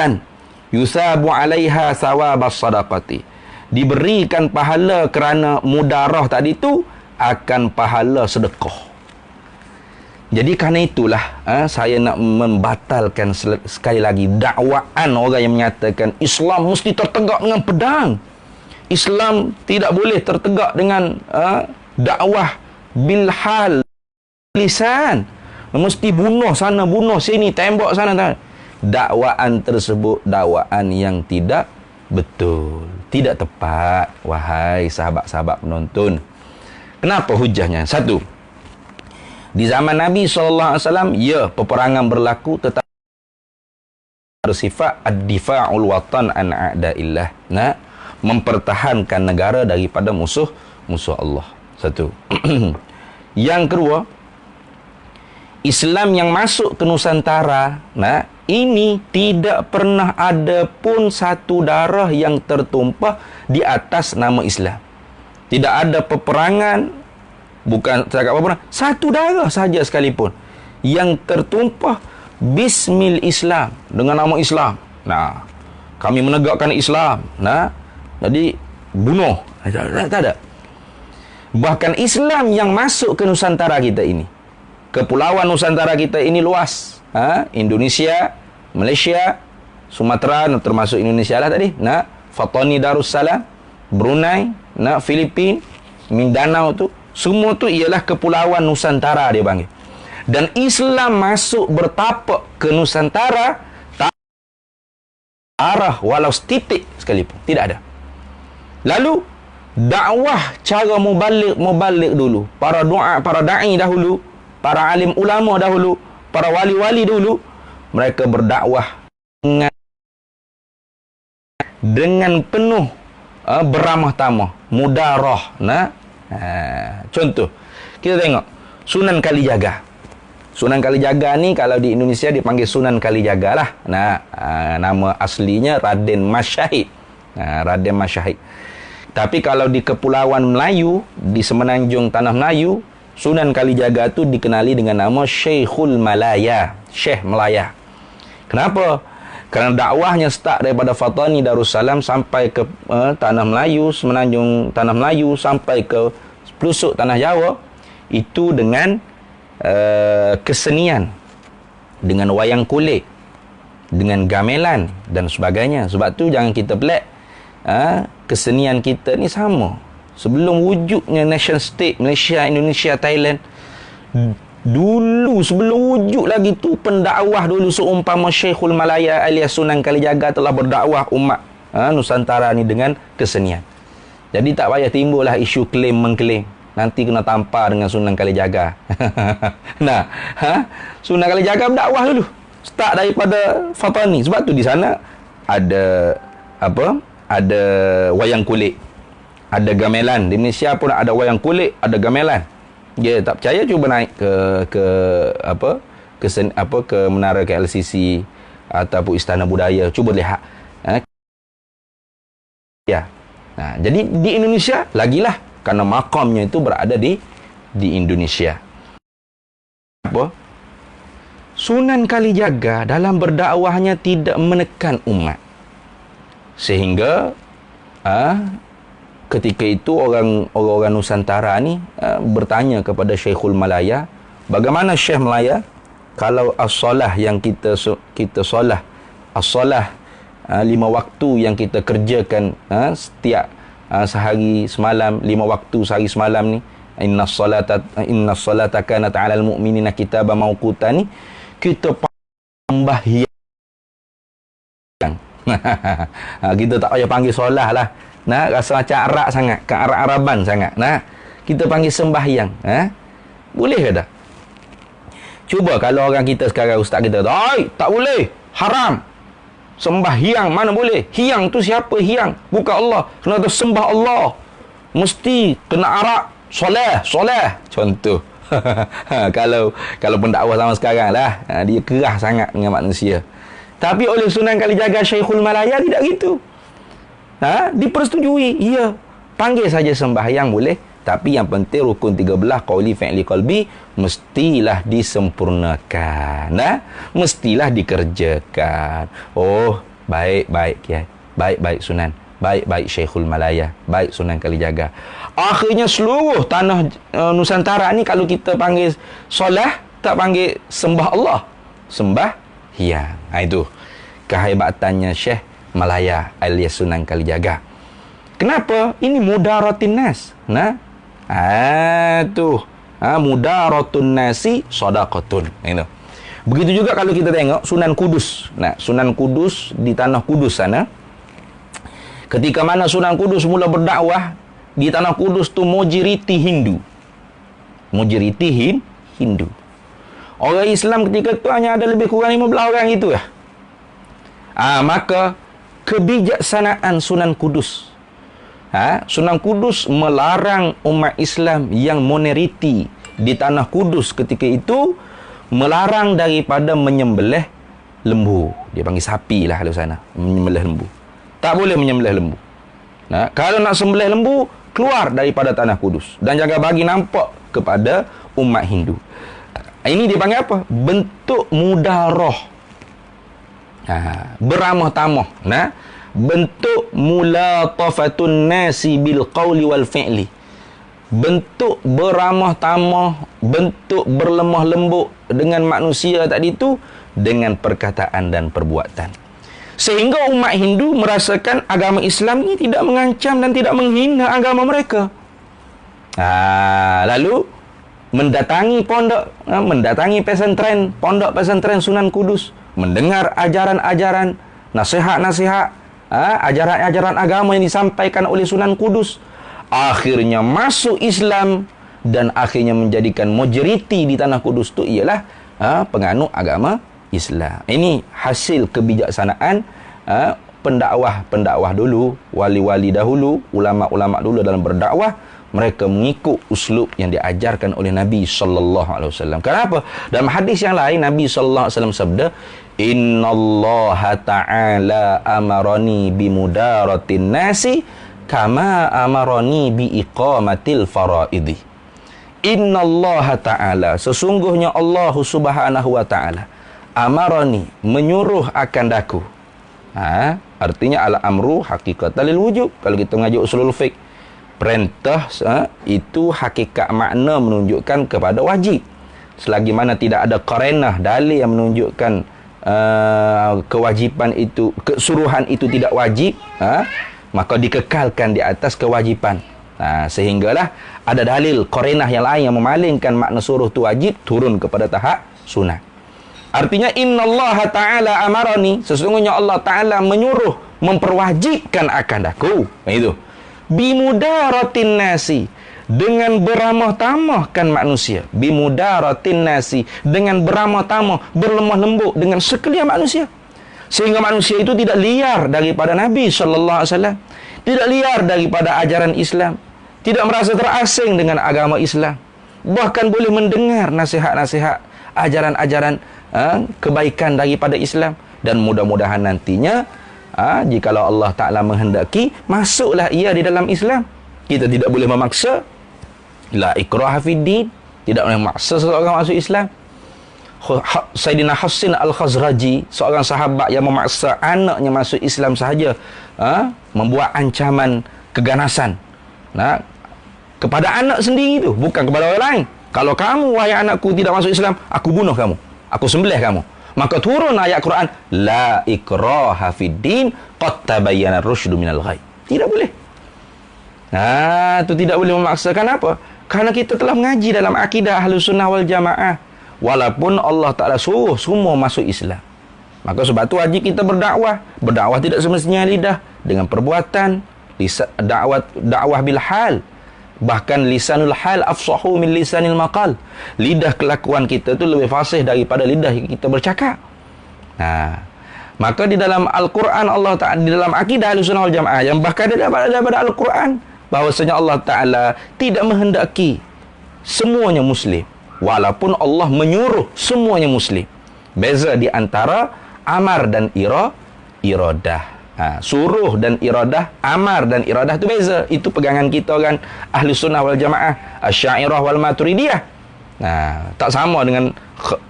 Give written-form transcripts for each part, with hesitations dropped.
sadaqatan yusabu 'alaiha thawabas sadaqati. Diberikan pahala kerana mudarah tadi tu akan pahala sedekah. Jadi kerana itulah saya nak membatalkan sekali lagi dakwaan orang yang menyatakan Islam mesti tertegak dengan pedang. Islam tidak boleh tertegak dengan dakwah bilhal lisan. Mesti bunuh sana, bunuh sini, tembak sana. Dakwaan tersebut dakwaan yang tidak betul, tidak tepat, wahai sahabat-sahabat penonton. Kenapa hujahnya? Satu, di zaman Nabi SAW, ya, peperangan berlaku, tetapi bersifat ad-difa'ul watan an a'da'illah. Nah, mempertahankan negara daripada musuh Allah. Satu. Yang kedua, Islam yang masuk ke Nusantara, nah, ini tidak pernah ada pun satu darah yang tertumpah di atas nama Islam. Tidak ada peperangan, bukan cakap apa-apa, satu darah saja sekalipun yang tertumpah bismil Islam, dengan nama Islam. Nah, kami menegakkan Islam. Nah, jadi bunuh. Tak ada. Bahkan Islam yang masuk ke Nusantara kita ini, kepulauan Nusantara kita ini luas. Indonesia, Malaysia, Sumatera, termasuk Indonesia lah tadi. Nah, Fatani Darussalam, Brunei, nah, Filipina, Mindanao tu, semua tu ialah kepulauan Nusantara dia panggil. Dan Islam masuk bertapak ke Nusantara, tak arah walau setitik sekalipun, tidak ada. Lalu dakwah cara mubalik dulu, para doa, para dai dahulu, para alim ulama dahulu, para wali-wali dulu, mereka berdakwah dengan penuh beramah tamah, mudarah. Nah, contoh kita tengok Sunan Kalijaga. Sunan Kalijaga ni kalau di Indonesia dipanggil Sunan Kalijaga lah. Nah, nama aslinya Raden Mas Syahid. Raden Mas Syahid. Tapi kalau di Kepulauan Melayu, di Semenanjung Tanah Melayu, Sunan Kalijaga tu dikenali dengan nama Syekhul Malaya, Syekh Melaya. Kenapa? Kerana dakwahnya start daripada Fatani Darussalam sampai ke Tanah Melayu, Semenanjung Tanah Melayu, sampai ke pelosok Tanah Jawa, itu dengan kesenian, dengan wayang kulit, dengan gamelan dan sebagainya. Sebab tu jangan kita pelik, kesenian kita ni sama. Sebelum wujudnya nation state Malaysia, Indonesia, Thailand, dulu sebelum wujud lagi tu, pendakwah dulu seumpama Syekhul Malaya alias Sunan Kalijaga telah berdakwah umat Nusantara ni dengan kesenian. Jadi tak payah timbullah isu klaim mengklaim, nanti kena tampar dengan Sunan Kalijaga. Nah, Sunan Kalijaga berdakwah dulu, start daripada Fatani. Sebab tu di sana ada apa? Ada wayang kulit, ada gamelan. Di Malaysia pun ada wayang kulit, ada gamelan. Dia tak percaya, cuba naik ke menara KLCC ataupun Istana Budaya, cuba lihat. Ya. Nah, jadi di Indonesia lagilah, kerana makamnya itu berada di Indonesia. Apa? Sunan Kalijaga dalam berdakwahnya tidak menekan umat. Sehingga ketika itu orang Nusantara ni bertanya kepada Syekhul Malaya, bagaimana Syekh Malaya kalau as-solah yang kita solah, as-solah 5 waktu yang kita kerjakan setiap sehari semalam, 5 waktu sehari semalam ni, innas salata kanat 'alal mu'minina kitaban mawquta ni, kita sembahyang. Kita tak payah panggil solah lah. Nah, rasa macam Arab sangat, ke Arab-Araban sangat. Nah, kita panggil sembahyang. Boleh ke tak? Cuba kalau orang kita sekarang, ustaz kita, tak boleh, haram. Sembahyang mana boleh? Hiang tu siapa hiang? Bukan Allah. Kena tu sembah Allah. Mesti kena Arab. Solah. Contoh. Kalau pendakwah zaman sekarang lah, dia kerah sangat dengan manusia. Tapi oleh Sunan Kalijaga Syekhul Malaya tidak gitu. Dipersetujui. Ya, panggil saja sembahyang boleh, tapi yang penting rukun 13 qauli fi'li qalbi mestilah disempurnakan. Mestilah dikerjakan. Oh, Baik-baik Kiai, baik-baik Sunan, baik-baik Syekhul Malaya, baik Sunan Kalijaga. Akhirnya seluruh tanah Nusantara ni kalau kita panggil solah, tak panggil sembah Allah, sembah hiang. Itu kehebatannya Syekh Malaya alias Sunan Kalijaga. Kenapa? Ini mudaratin nas. Nah, mudaratun nasi sadaqatun. Itu. Begitu juga kalau kita tengok Sunan Kudus. Nah, Sunan Kudus di tanah Kudus sana. Ketika mana Sunan Kudus mula berdakwah di tanah Kudus tu majoriti Hindu. Majoriti Hindu. Orang Islam ketika tu hanya ada lebih kurang 15 orang itu ya. Maka kebijaksanaan Sunan Kudus. Sunan Kudus melarang umat Islam yang minoriti di tanah Kudus ketika itu, melarang daripada menyembelih lembu. Dia panggil sapi lah kalau sana, menyembelih lembu. Tak boleh menyembelih lembu. Kalau nak sembelih lembu, keluar daripada tanah Kudus dan jangan bagi nampak kepada umat Hindu. Ini dia panggil apa? Bentuk mudarah. Beramah tamah. Bentuk mulatafatun nasi bil qawli wal fi'li. Bentuk beramah tamah, bentuk berlemah lembut dengan manusia tadi itu dengan perkataan dan perbuatan. Sehingga umat Hindu merasakan agama Islam ini tidak mengancam dan tidak menghina agama mereka. Lalu mendatangi pondok, mendatangi pesantren, pondok pesantren Sunan Kudus, mendengar ajaran-ajaran, nasihat-nasihat, ajaran-ajaran agama yang disampaikan oleh Sunan Kudus. Akhirnya masuk Islam dan akhirnya menjadikan majoriti di tanah Kudus itu ialah penganut agama Islam. Ini hasil kebijaksanaan pendakwah-pendakwah dulu, wali-wali dahulu, ulama-ulama dulu dalam berdakwah. Mereka mengikut uslub yang diajarkan oleh Nabi sallallahu alaihi wasallam. Kenapa? Dalam hadis yang lain Nabi sallallahu alaihi wasallam sabda, "Innallaha ta'ala amarani bimudaratin nasi kama amarani biiqamatil faraidi." Innallaha ta'ala, sesungguhnya Allah Subhanahu wa ta'ala, amarani, menyuruh akan daku. Artinya al-amru hakikatan lil wujub. Kalau kita ngaji usulul fiqh, perintah itu hakikat makna menunjukkan kepada wajib. Selagi mana tidak ada qarinah dalil yang menunjukkan kewajiban itu, kesuruhan itu tidak wajib, maka dikekalkan di atas kewajiban. Sehinggalah ada dalil qarinah yang lain yang memalingkan makna suruh itu wajib turun kepada tahap sunat. Artinya innallaha ta'ala amarani, sesungguhnya Allah Ta'ala menyuruh, memperwajibkan akan aku. Itu bimudaratin nasi, dengan beramah tamahkan manusia. Bimudaratin nasi, dengan beramah tamah, berlemah lembut dengan sekalian manusia. Sehingga manusia itu tidak liar daripada Nabi sallallahu alaihi wasallam, tidak liar daripada ajaran Islam, tidak merasa terasing dengan agama Islam, bahkan boleh mendengar nasihat-nasihat, ajaran-ajaran kebaikan daripada Islam. Dan mudah-mudahan nantinya jikalau Allah Ta'ala menghendaki, masuklah ia di dalam Islam. Kita tidak boleh memaksa. La ikraha fid din, tidak boleh memaksa seseorang masuk Islam. Sayyidina Hasan Al-Khazraji, seorang sahabat yang memaksa anaknya masuk Islam sahaja, membuat ancaman keganasan kepada anak sendiri itu, bukan kepada orang lain. Kalau kamu, wahai anakku, tidak masuk Islam, aku bunuh kamu, aku sembelih kamu. Maka turun ayat Quran, la ikraha fid din, qad tabayyana ar-rusydu minal ghayy. Tidak boleh. Itu tidak boleh memaksakan. Apa? Karena kita telah mengaji dalam akidah Ahlus Sunnah wal Jamaah. Walaupun Allah Ta'ala suruh semua masuk Islam, maka sebab itu wajib kita berdakwah. Berdakwah tidak semestinya lidah, dengan perbuatan, dakwah bil hal. Bahkan lisanul hal afsahu min lisanil maqal. Lidah kelakuan kita itu lebih fasih daripada lidah kita bercakap. Maka di dalam Al-Quran Allah Ta'ala, di dalam akidah Ahlussunnah wal Jamaah, yang bahkan daripada Al-Quran, bahwasanya Allah Ta'ala tidak menghendaki semuanya Muslim, walaupun Allah menyuruh semuanya Muslim. Beza di antara amar dan iradah. Suruh dan iradah, amar dan iradah itu beza. Itu pegangan kita orang Ahlussunnah wal Jamaah, Asy'ariyah wal Maturidiyah. Tak sama dengan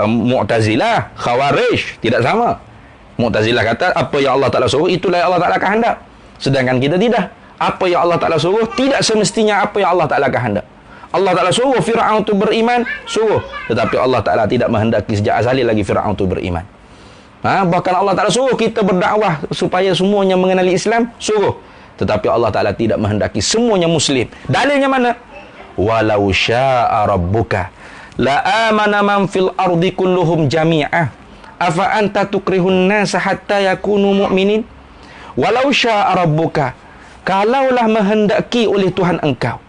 Mu'tazilah, Khawarij, tidak sama. Mu'tazilah kata apa yang Allah Ta'ala suruh itulah yang Allah Ta'ala kehendak. Sedangkan kita tidak. Apa yang Allah Ta'ala suruh tidak semestinya apa yang Allah Ta'ala kehendak. Allah Ta'ala suruh Fir'aun itu beriman, suruh. Tetapi Allah Ta'ala tidak menghendaki sejak azali lagi Fir'aun itu beriman. Bahkan Allah Ta'ala suruh kita berdakwah supaya semuanya mengenali Islam, suruh. Tetapi Allah Ta'ala tidak menghendaki semuanya Muslim. Dalilnya mana? Walau sya'a rabbuka la amana man fil ardi kulluhum jami'ah afa anta tukrihun nasa hatta yakunu mu'minin. Walau sya'a rabbuka, kalaulah menghendaki oleh Tuhan engkau,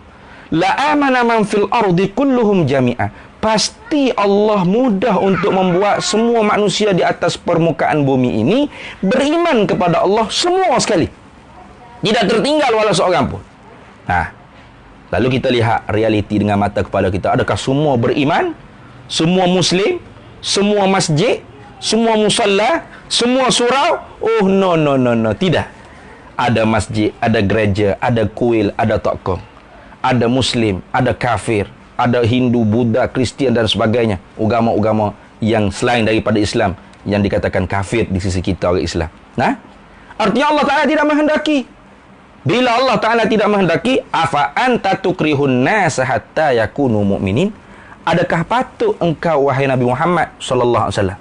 la amana man fil ardi kulluhum jami'ah, pasti Allah mudah untuk membuat semua manusia di atas permukaan bumi ini beriman kepada Allah semua sekali. Tidak tertinggal walau seorang pun. Lalu kita lihat realiti dengan mata kepala kita. Adakah semua beriman? Semua Muslim? Semua masjid? Semua musalla? Semua surau? Oh, no. Tidak. Ada masjid, ada gereja, ada kuil, ada tokong. Ada Muslim, ada kafir, ada Hindu, Buddha, Kristian dan sebagainya. Agama-agama yang selain daripada Islam yang dikatakan kafir di sisi kita orang Islam. Artinya Allah Ta'ala tidak menghendaki. Bila Allah Ta'ala tidak menghendaki, afa anta tukrihun nasa hatta yakunu mu'minin, adakah patut engkau wahai Nabi Muhammad sallallahu alaihi wasallam?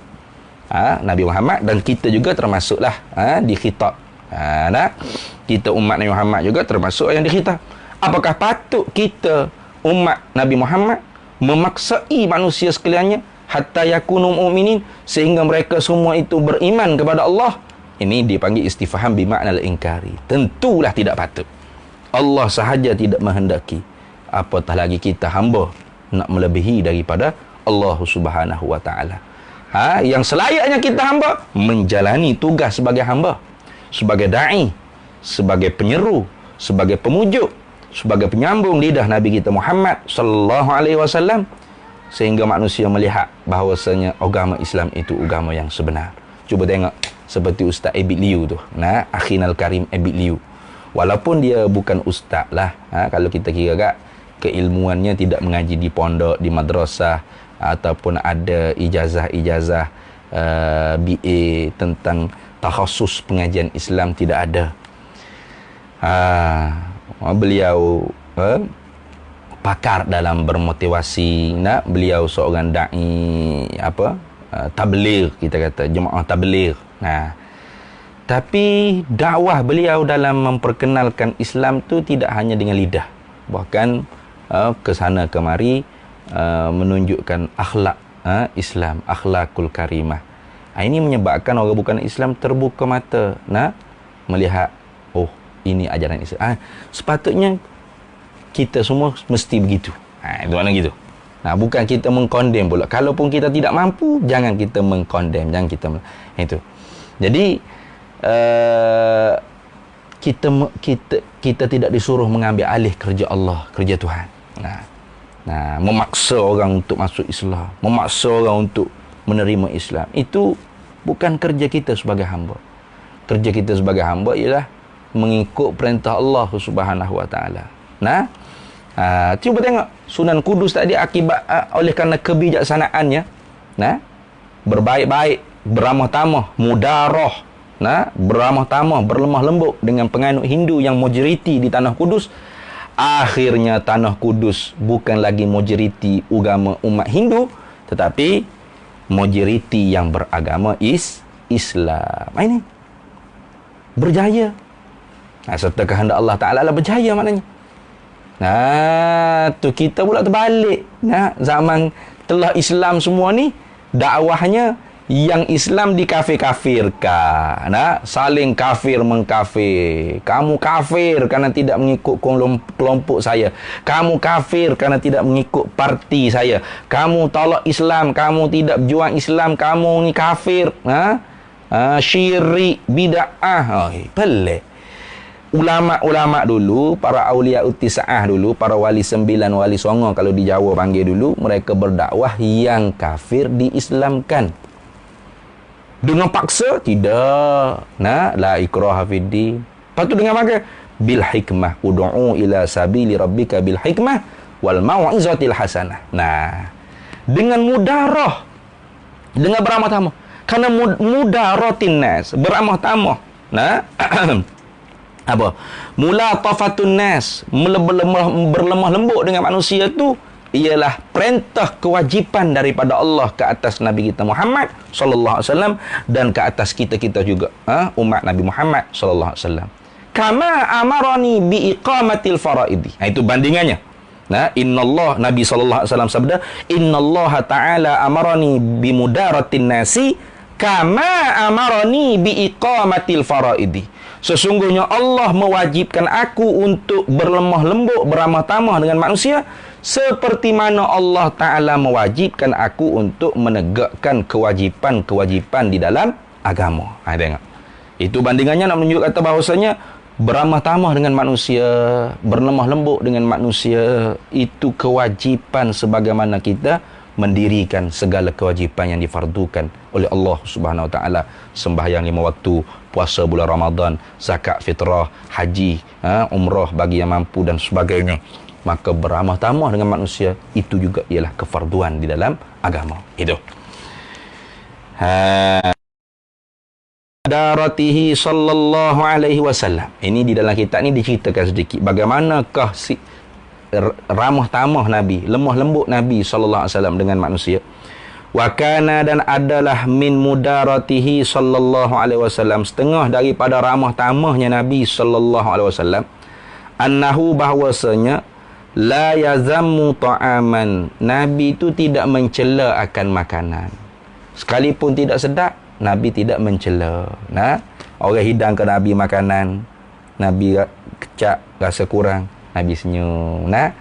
Nabi Muhammad dan kita juga termasuklah di khitab. Kita umat Nabi Muhammad juga termasuk yang di khitab. Apakah patut kita umat Nabi Muhammad memaksai manusia sekaliannya hatta yakunu mu'minin sehingga mereka semua itu beriman kepada Allah? Ini dipanggil istifham bimakna al-inkari. Tentulah tidak patut. Allah sahaja tidak menghendaki. Apatah lagi kita hamba nak melebihi daripada Allah Subhanahu wa taala. Yang selayaknya kita hamba menjalani tugas sebagai hamba, sebagai dai, sebagai penyeru, sebagai pemujuk, sebagai penyambung lidah Nabi kita Muhammad sallallahu alaihi wasallam, sehingga manusia melihat bahawasanya agama Islam itu agama yang sebenar. Cuba tengok seperti Ustaz Ebit Liu tu, Akhinal Karim Ebit Liu. Walaupun dia bukan ustaz lah, kalau kita kira kat keilmuannya tidak mengaji di pondok, di madrasah, ataupun ada ijazah BA tentang takhasus pengajian Islam, tidak ada. Beliau pakar dalam bermotivasi. Beliau seorang dai tabligh, kita kata jemaah tabligh. Tapi dakwah beliau dalam memperkenalkan Islam tu tidak hanya dengan lidah, bahkan ke sana kemari menunjukkan akhlak Islam, akhlakul karimah. Ini menyebabkan orang bukan Islam terbuka mata melihat, oh, ini ajaran Islam. Sepatutnya kita semua mesti begitu. Itu mana gitu. Bukan kita mengkondem pula. Kalaupun kita tidak mampu, jangan kita mengkondem, jangan kita itu. Jadi kita tidak disuruh mengambil alih kerja Allah, kerja Tuhan. Memaksa orang untuk masuk Islam, memaksa orang untuk menerima Islam, itu bukan kerja kita sebagai hamba. Kerja kita sebagai hamba ialah mengikut perintah Allah Subhanahu wa taala. Cuba tengok Sunan Kudus tadi, akibat oleh kerana kebijaksanaannya, berbaik-baik, beramah tamah, mudarah, beramah tamah, berlemah lembut dengan penganut Hindu yang majoriti di tanah Kudus. Akhirnya tanah Kudus bukan lagi majoriti agama umat Hindu, tetapi majoriti yang beragama Islam. Ini berjaya. Serta kehendak Allah Ta'ala lah berjaya maknanya. Tu kita pula terbalik. Zaman telah Islam semua ni, dakwahnya yang Islam dikafir-kafirkan. Saling kafir mengkafir. Kamu kafir kerana tidak mengikut kelompok saya. Kamu kafir kerana tidak mengikut parti saya. Kamu tolak Islam, kamu tidak berjuang Islam, kamu ni kafir. Syirik, bid'ah. Pelik. Ulama-ulama dulu, para awliya utisa'ah dulu, para wali 9, wali songo kalau di Jawa panggil dulu, mereka berdakwah yang kafir diislamkan. Dengan paksa? Tidak. La ikraha fiddin. Lepas tu dengan apa? Bil hikmah. Udu'u ila sabili rabbika bil hikmah wal mau'izatil hasanah. Dengan mudarah, dengan beramah tamah, Karena mudaratin nas, beramah tamah. Nah, apa? Mulatafatun nas, berlemah lembut dengan manusia tu ialah perintah kewajipan daripada Allah ke atas Nabi kita Muhammad sallallahu alaihi wasallam dan ke atas kita-kita juga, umat Nabi Muhammad sallallahu alaihi wasallam. Kama amarani bi iqamatil faraidi. Itu bandingannya. Nah, innallah, Nabi sallallahu alaihi wasallam sabda, innallaha ta'ala amarani bi mudaratin nasi kama amarani bi iqamatil faraidi. Sesungguhnya Allah mewajibkan aku untuk berlemah lembut, beramah tamah dengan manusia seperti mana Allah Ta'ala mewajibkan aku untuk menegakkan kewajipan-kewajipan di dalam agama. Tengok. Itu bandingannya nak menunjuk kata bahawasanya beramah tamah dengan manusia, berlemah lembut dengan manusia, itu kewajipan sebagaimana kita mendirikan segala kewajipan yang difardukan oleh Allah Subhanahu Wa Taala, sembahyang 5 waktu, puasa bulan Ramadan, zakat fitrah, haji, umrah bagi yang mampu dan sebagainya. Maka beramah tamah dengan manusia itu juga ialah kefarduan di dalam agama. Itu. Daratihi sallallahu alaihi wasallam. Ini di dalam kitab ni diceritakan sedikit bagaimanakah ramah tamah Nabi, lemah lembut Nabi sallallahu alaihi wasallam dengan manusia. Wa kana, dan adalah min mudaratihi sallallahu alaihi wasallam, setengah daripada ramah tamahnya Nabi sallallahu alaihi wasallam, annahu, bahwasanya la yazammu ta'aman, Nabi itu tidak mencela akan makanan. Sekalipun tidak sedap, Nabi tidak mencela. Nah, orang hidang ke Nabi makanan, Nabi kecak, rasa kurang, Nabi senyum. Nah,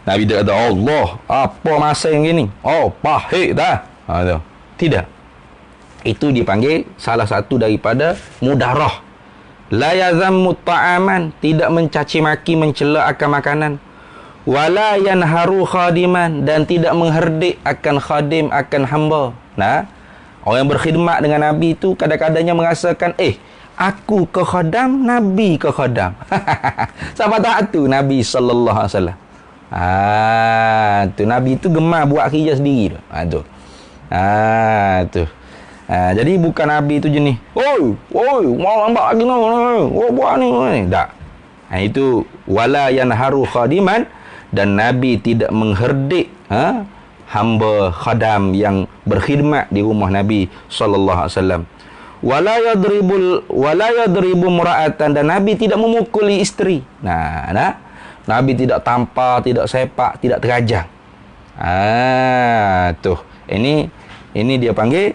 Nabi tidak kata, Allah, apa masa yang gini? Oh, pahit dah. Tidak. Itu dipanggil salah satu daripada mudarah. La yazammu ta'aman, tidak mencaci maki, mencela akan makanan. Wala yanharu khadiman, dan tidak mengherdik akan khadim, akan hamba. Nah, orang yang berkhidmat dengan Nabi itu kadang-kadangnya merasakan, aku ke khadam, Nabi ke khadam. Siapa tak tu Nabi sallallahu alaihi wasallam. Tu Nabi tu gemar buat kerja sendiri tu. Tu. Jadi bukan Nabi tu jenis, oi, mau lambat lagi buat ni. Tak. Itu wala yanharu khadiman, dan Nabi tidak mengherdik hamba khadam yang berkhidmat di rumah Nabi sallallahu alaihi wasallam. Wala yadribu mura'atan, dan Nabi tidak memukuli isteri. Nabi tidak tampar, tidak sepak, tidak terajang. Ini dia panggil